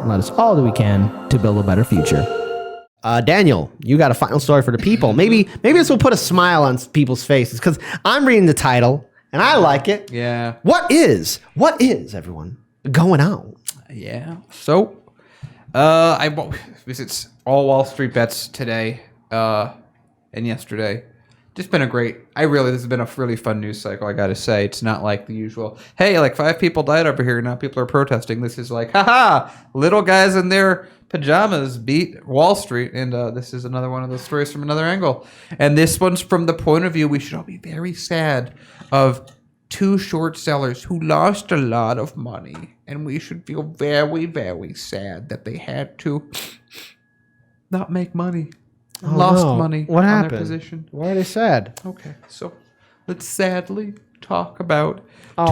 and let us all do we can to build a better future. Daniel, you got a final story for the people. Maybe this will put a smile on people's faces because I'm reading the title and I like it. Yeah. What is everyone going on? Yeah. So, it's all Wall Street bets today and yesterday. Just been this has been a really fun news cycle, I gotta say. It's not like the usual, hey, like 5 people died over here, now people are protesting. This is like, haha, little guys in their pajamas beat Wall Street, and this is another one of those stories from another angle. And this one's from the point of view, we should all be very sad, of 2 short sellers who lost a lot of money. And we should feel very, very sad that they had to not make money. Lost money what on happened? Their position. Why are they sad? Okay, so let's sadly talk about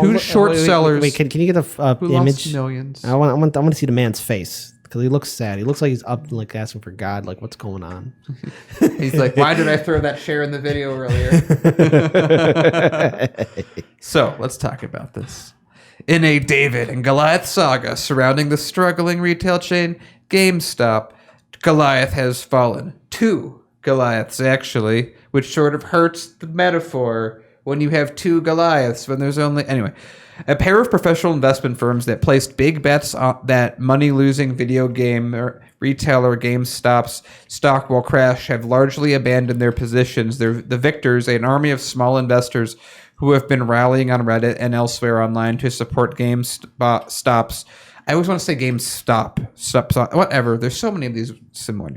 2 short sellers. Wait, can you get the who image? Lost millions. I want to see the man's face because he looks sad. He looks like he's up, like asking for God, like what's going on. He's like, why did I throw that share in the video earlier? So let's talk about this. In a David and Goliath saga surrounding the struggling retail chain GameStop, Goliath has fallen. 2 Goliaths, actually, which sort of hurts the metaphor when you have 2 Goliaths when there's only... Anyway, a pair of professional investment firms that placed big bets on that money-losing video game retailer GameStop's stock will crash have largely abandoned their positions. The victors, an army of small investors who have been rallying on Reddit and elsewhere online to support GameStop's... I always want to say GameStop. Whatever. There's so many of these similar.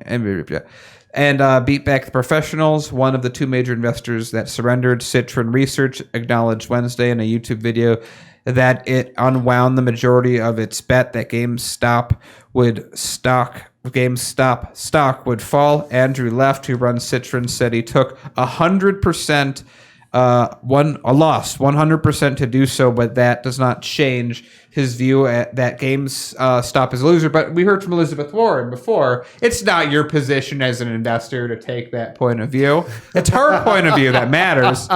And beat back the professionals. One of the 2 major investors that surrendered, Citron Research, acknowledged Wednesday in a YouTube video that it unwound the majority of its bet that GameStop stock would fall. Andrew Left, who runs Citron, said he took 100%. A loss, 100% to do so, but that does not change his view that GameStop is a loser. But we heard from Elizabeth Warren before, it's not your position as an investor to take that point of view. It's her point of view that matters.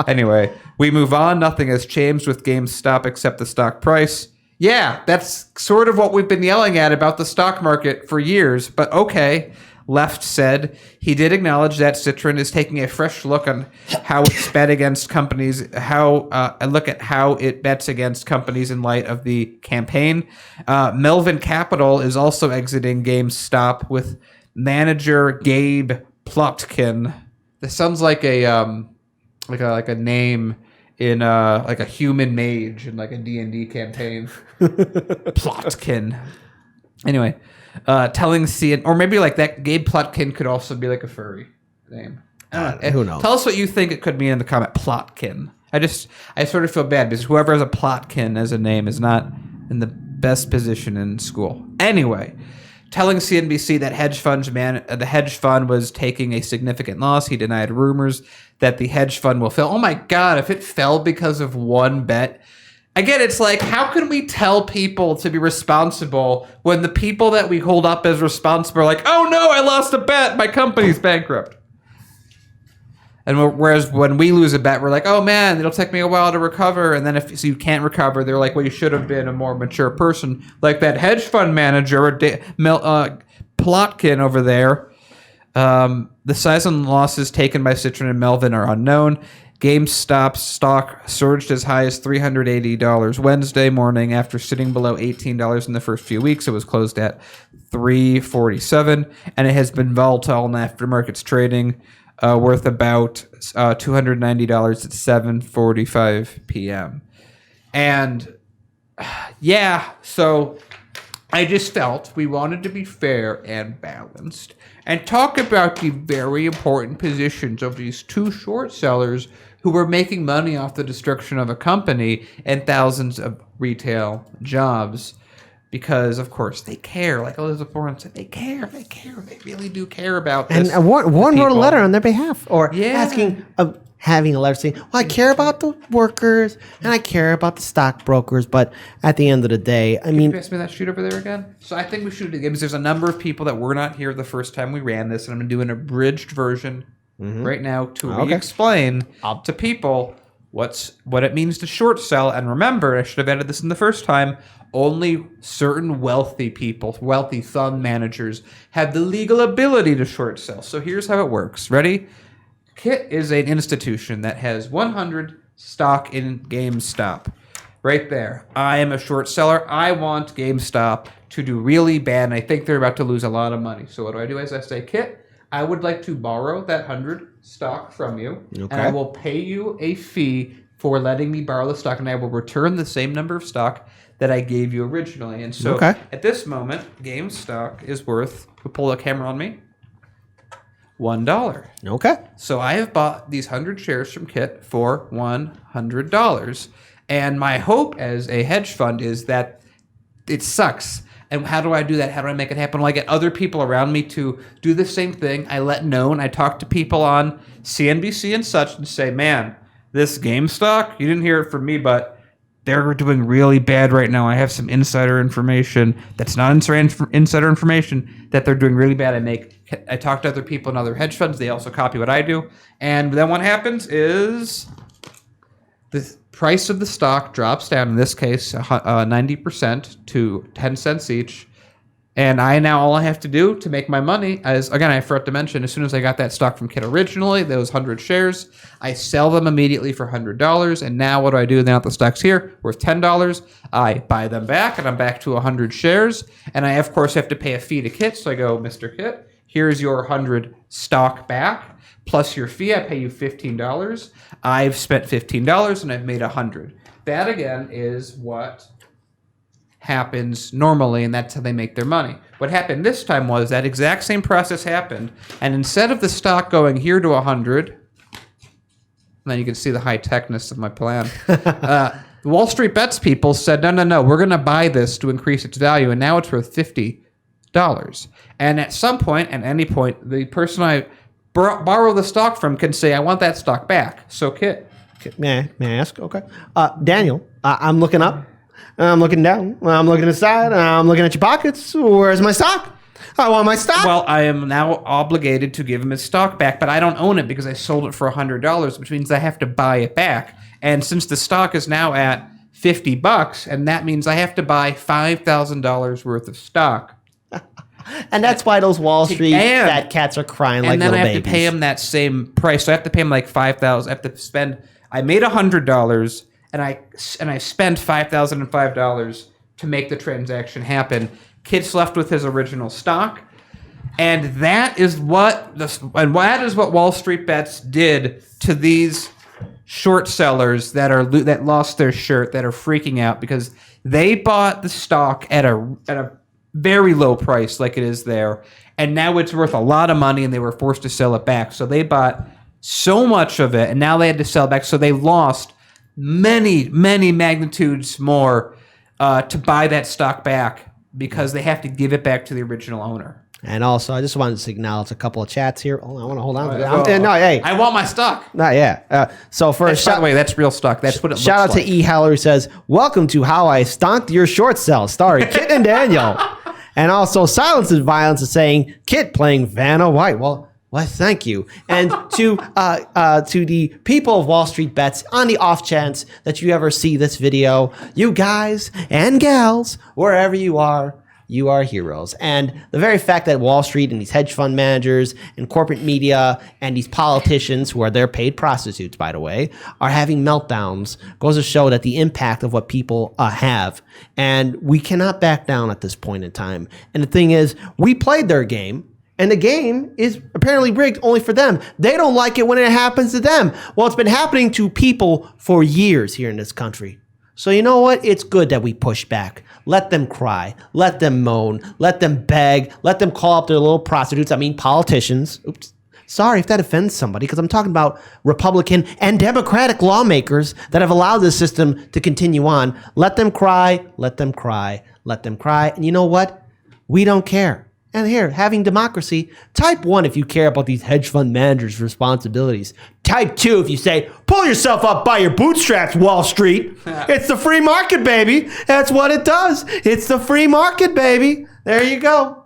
Anyway, we move on. Nothing has changed with GameStop except the stock price. Yeah, that's sort of what we've been yelling at about the stock market for years, but okay. Left said he did acknowledge that Citron is taking a fresh look on how it's bet against companies, a look at how it bets against companies in light of the campaign. Melvin Capital is also exiting GameStop with manager Gabe Plotkin. This sounds like a name in like a human mage in like a D&D campaign. Plotkin. Anyway. Telling CNN, or maybe like that Gabe Plotkin could also be like a furry name. Who knows? Tell us what you think it could mean in the comment. Plotkin. I sort of feel bad because whoever has a Plotkin as a name is not in the best position in school. Anyway, telling CNBC that the hedge fund was taking a significant loss. He denied rumors that the hedge fund will fail. Oh my God, if it fell because of one bet. Again, it's like, how can we tell people to be responsible when the people that we hold up as responsible are like, oh no, I lost a bet, my company's bankrupt. And whereas when we lose a bet, we're like, oh man, it'll take me a while to recover. And then if you can't recover, they're like, well, you should have been a more mature person. Like that hedge fund manager, Plotkin over there. The size and losses taken by Citron and Melvin are unknown. GameStop's stock surged as high as $380 Wednesday morning after sitting below $18 in the first few weeks. It was closed at $347, and it has been volatile in aftermarket's trading, worth about $290 at 7:45 p.m. And yeah, so I just felt we wanted to be fair and balanced and talk about the very important positions of these 2 short sellers who were making money off the destruction of a company and thousands of retail jobs. Because, of course, they care. Like Elizabeth Warren said, they care. They really do care about this. And Warren wrote a letter on their behalf, or asking, having a letter saying, well, I care about the workers and I care about the stockbrokers, but at the end of the day, I mean... Can you pass me that sheet over there again? So I think we should do it again because there's a number of people that were not here the first time we ran this, and I'm going to do an abridged version right now to re-explain to people what it means to short sell. And remember, I should have added this in the first time, only certain wealthy people, wealthy fund managers, have the legal ability to short sell. So here's how it works. Ready? Kit is an institution that has 100 stock in GameStop. Right there. I am a short seller. I want GameStop to do really bad, and I think they're about to lose a lot of money. So what do? As I say, Kit, I would like to borrow that 100 stock from you, and I will pay you a fee for letting me borrow the stock, and I will return the same number of stock that I gave you originally. And so at this moment, GameStop is worth, pull the camera on me, $1. Okay. So I have bought these 100 shares from Kit for $100. And my hope as a hedge fund is that it sucks. And how do I do that? How do I make it happen? Well, I get other people around me to do the same thing. I let known. I talk to people on CNBC and such and say, man, this GameStop, you didn't hear it from me, but they're doing really bad right now. I have some insider information that's not insider information that they're doing really bad. I talk to other people in other hedge funds. They also copy what I do. And then what happens is the price of the stock drops down, in this case, 90% to 10 cents each. And all I have to do to make my money is, again, I forgot to mention, as soon as I got that stock from Kit originally, those 100 shares, I sell them immediately for $100. And now what do? Now that the stock's here, worth $10, I buy them back, and I'm back to 100 shares. And I, of course, have to pay a fee to Kit. So I go, Mr. Kit, here's your 100 stock back. Plus your fee, I pay you $15. I've spent $15 and I've made $100. That again is what happens normally, and that's how they make their money. What happened this time was that exact same process happened, and instead of the stock going here to 100, and then you can see the high techness of my plan. WallStreetBets people said, no, we're going to buy this to increase its value, and now it's worth $50. And at some point, at any point, the person I borrow the stock from can say, I want that stock back. So Kit. May I ask? Okay. Daniel, I'm looking up. I'm looking down. I'm looking aside. I'm looking at your pockets. Where's my stock? I want my stock. Well, I am now obligated to give him his stock back, but I don't own it because I sold it for $100, which means I have to buy it back. And since the stock is now at $50, and that means I have to buy $5,000 worth of stock. And that's why those Wall Street fat cats are crying like little babies. And then I have to pay him that same price. So I have to pay him like $5,000. I have to spend. I made $100, and I spent $5,005 to make the transaction happen. Kit's left with his original stock, and that is what WallStreetBets did to these short sellers that lost their shirt, that are freaking out because they bought the stock at a very low price like it is there, and now it's worth a lot of money, and they were forced to sell it back. So they bought so much of it, and now they had to sell it back. So they lost many magnitudes more to buy that stock back because they have to give it back to the original owner. And also, I just wanted to acknowledge a couple of chats here. Oh, I want to hold on to that. No, hey. I want my stock. Not yet. So first, by the way, that's real stock. That's what it looks like. Shout out to E. Heller, who says, welcome to How I Stonked Your Short Sell, starring Kit and Daniel. And also, Silence and Violence is saying, Kit playing Vanna White. Well, thank you. And to the people of WallStreetBets, on the off chance that you ever see this video, you guys and gals, wherever you are heroes. And the very fact that Wall Street and these hedge fund managers and corporate media and these politicians, who are their paid prostitutes, by the way, are having meltdowns goes to show that the impact of what people have. And we cannot back down at this point in time. And the thing is, we played their game. And the game is apparently rigged only for them. They don't like it when it happens to them. Well, it's been happening to people for years here in this country. So you know what? It's good that we push back. Let them cry. Let them moan. Let them beg. Let them call up their little prostitutes. I mean, politicians. Oops. Sorry if that offends somebody, because I'm talking about Republican and Democratic lawmakers that have allowed this system to continue on. Let them cry. Let them cry. Let them cry. And you know what? We don't care. And here, having democracy, type 1 if you care about these hedge fund managers' responsibilities. Type 2 if you say, pull yourself up by your bootstraps, Wall Street. It's the free market, baby. That's what it does. It's the free market, baby. There you go.